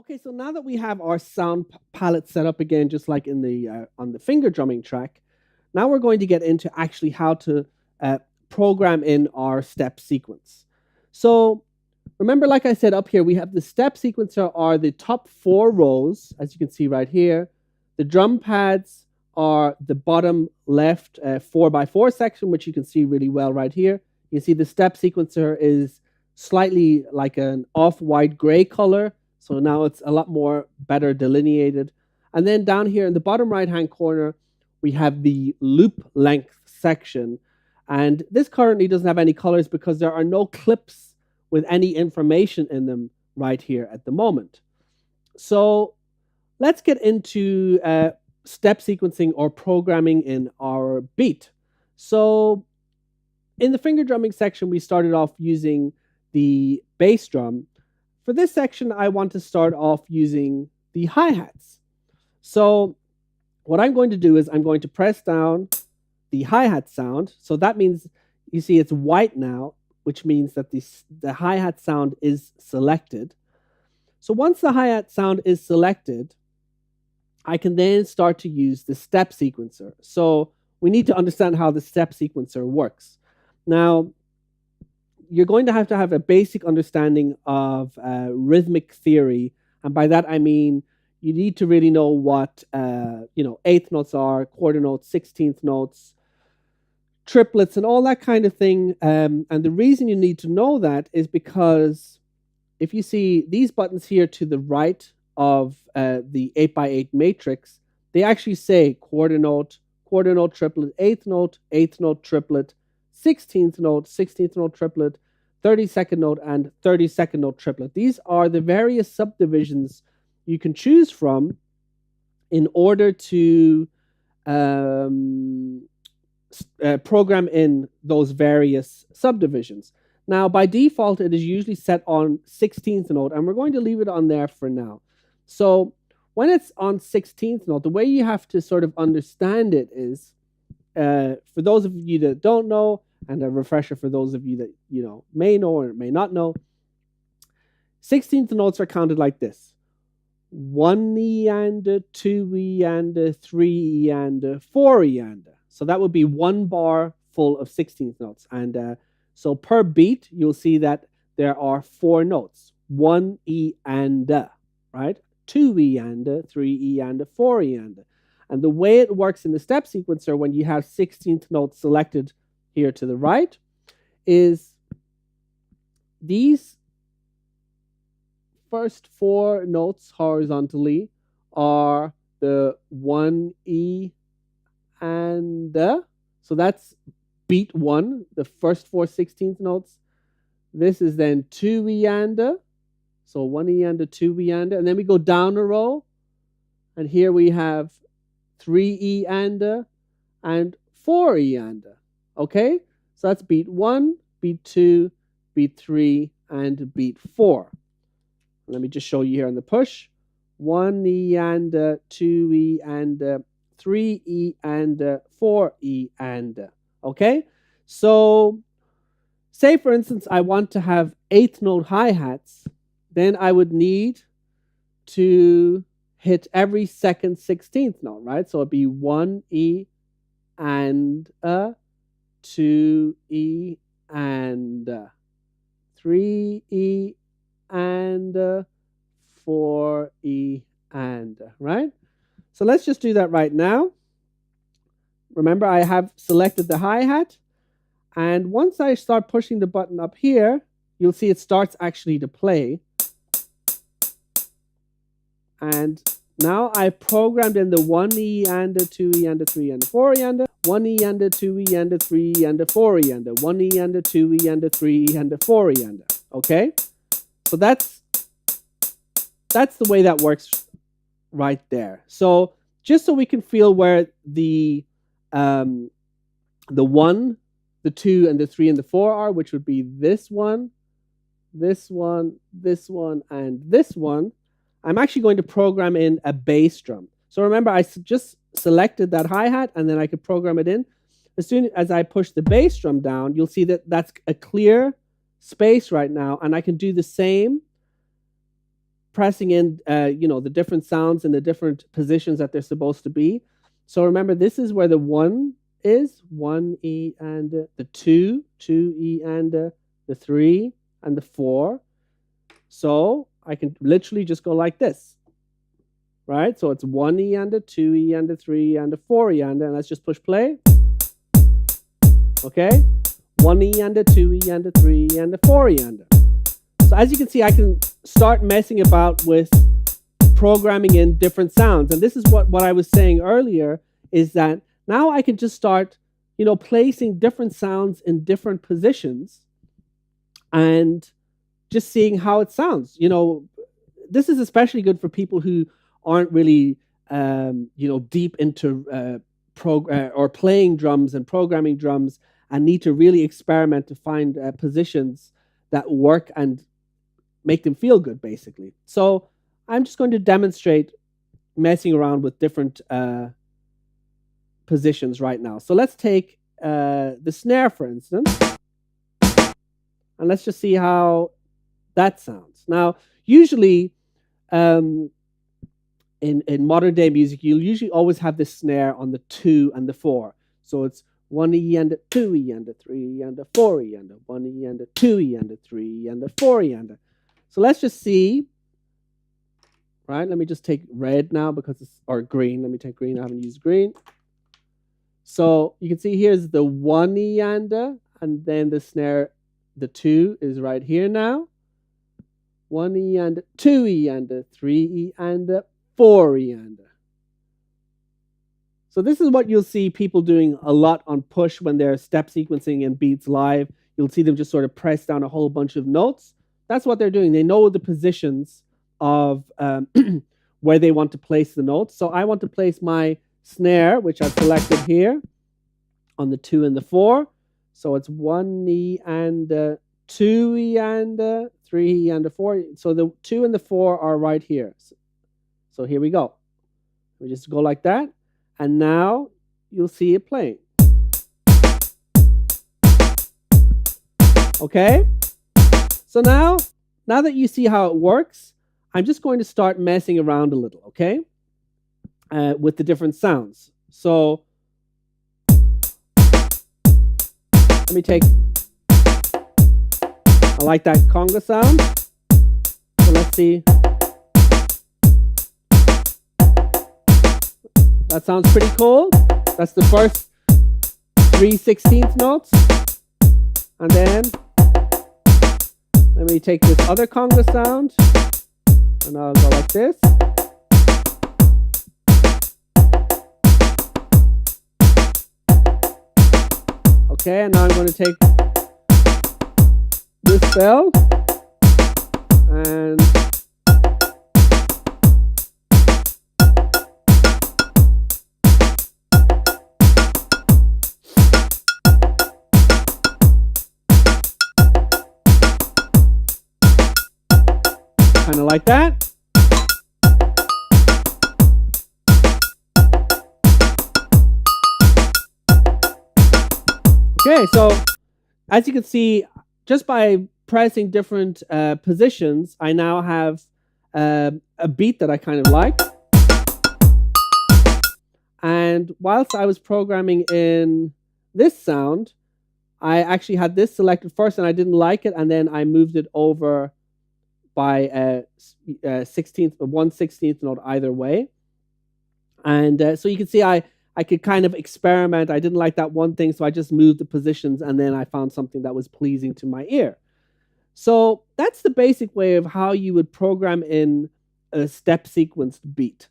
Okay, so now that we have our sound palette set up again, just like in the on the finger drumming track, now we're going to get into actually how to uh, program in our step sequence. So remember, like I said up here, we have the step sequencer are the top 4 rows, as you can see right here. The drum pads are the bottom left 4x4 section, which you can see really well right here. You see the step sequencer is slightly like an off-white gray color. So now it's a lot more better delineated. And then down here in the bottom right-hand corner, we have the loop length section. And this currently doesn't have any colors because there are no clips with any information in them right here at the moment. So let's get into step sequencing or programming in our beat. So in the finger drumming section, we started off using the bass drum. For this section, I want to start off using the hi-hats. So what I'm going to do is I'm going to press down the hi-hat sound. So that means, you see it's white now, which means that the hi-hat sound is selected. So once the hi-hat sound is selected, I can then start to use the step sequencer. So we need to understand how the step sequencer works. Now, you're going to have a basic understanding of rhythmic theory. And by that, I mean, you need to really know what, eighth notes are, quarter notes, 16th notes, triplets, and all that kind of thing. And the reason you need to know that is because if you see these buttons here to the right of the 8x8 matrix, they actually say quarter note, triplet, eighth note, triplet, 16th note triplet, 32nd note, and 32nd note triplet. These are the various subdivisions you can choose from in order to program in those various subdivisions. Now, by default, it is usually set on 16th note, and we're going to leave it on there for now. So when it's on 16th note, the way you have to sort of understand it is, for those of you that don't know, and a refresher for those of you that may know or may not know, 16th notes are counted like this: 1 E and 2 E and 3 E and 4 E and. So that would be one bar full of 16th notes. And so per beat, you'll see that there are 4 notes: 1 E and, right? 2 E and, 3 E and, 4 E and. And the way it works in the step sequencer when you have 16th notes selected here to the right is these first 4 notes horizontally are the 1 E and, so that's beat 1, the first 4 16th notes. This is then 2 E and, so 1 E and, 2 E and then we go down a row, and here we have 3 E and 4 E and. Okay, so that's beat 1, beat 2, beat 3, and beat 4. Let me just show you here on the push: 1 E and 2 E and 3 E and 4 E and. Okay, so say for instance I want to have 8th note hi-hats, then I would need to hit every second 16th note, right? So it'd be 1 E and 2 E and 3 E and 4 E and, right? So let's just do that right now. Remember, I have selected the hi-hat, and once I start pushing the button up here, you'll see it starts actually to play. And now I programmed in the 1 E and 2 E and 3 and 4 E and 1 E and 2 E and 3 E and 4 E and 1 E and 2 E and 3 E and 4 E and. Okay, so that's the way that works right there. So just so we can feel where the 1, the 2, and the 3 and the 4 are, which would be this one, this one, this one, and this one, I'm actually going to program in a bass drum. So remember, I just selected that hi-hat, and then I could program it in. As soon as I push the bass drum down, you'll see that that's a clear space right now, and I can do the same pressing in, the different sounds and the different positions that they're supposed to be. So remember, this is where the 1 is, 1 E and the 2, 2 E and the 3 and the 4. So I can literally just go like this, right? So it's 1 E and a 2 E and a 3 and a 4 E and let's just push play. Okay, 1 E and a 2 E and a 3 and a 4 E and So as you can see, I can start messing about with programming in different sounds. And this is what I was saying earlier, is that now I can just start, placing different sounds in different positions and just seeing how it sounds. This is especially good for people who aren't really, deep into or playing drums and programming drums and need to really experiment to find positions that work and make them feel good, basically. So I'm just going to demonstrate messing around with different positions right now. So let's take the snare, for instance, and let's just see how that sounds. Now, usually in modern day music, you'll usually always have this snare on the 2 and the 4. So it's 1 E and a 2 E and a 3 E and a 4 E and a 1 E and a 2 E and a 3 E and a 4 E and a. So let's just see. Right, let me just take red now or green. Let me take green. I haven't used green. So you can see here's the 1 E and then the snare, the 2 is right here now. 1 E and 2 E and 3 E and 4 E and. So this is what you'll see people doing a lot on Push when they're step sequencing in beats live. You'll see them just sort of press down a whole bunch of notes. That's what they're doing. They know the positions of where they want to place the notes. So I want to place my snare, which I've selected here, on the 2 and the 4. So it's 1 E and 2 E and 3 E and 4. So the 2 and the 4 are right here. So here we go. We just go like that. And now you'll see it playing. Okay? So now that you see how it works, I'm just going to start messing around a little, okay? With the different sounds. So let me take, I like that conga sound. So let's see. That sounds pretty cool. That's the first 3/16 notes. And then let me take this other conga sound and I'll go like this. Okay, and now I'm going to take this bell and kind of like that. Okay, so as you can see, just by pressing different positions, I now have a beat that I kind of like. And whilst I was programming in this sound, I actually had this selected first and I didn't like it, and then I moved it over by 1/16 note either way. And so you can see I could kind of experiment. I didn't like that one thing, so I just moved the positions, and then I found something that was pleasing to my ear. So that's the basic way of how you would program in a step sequenced beat.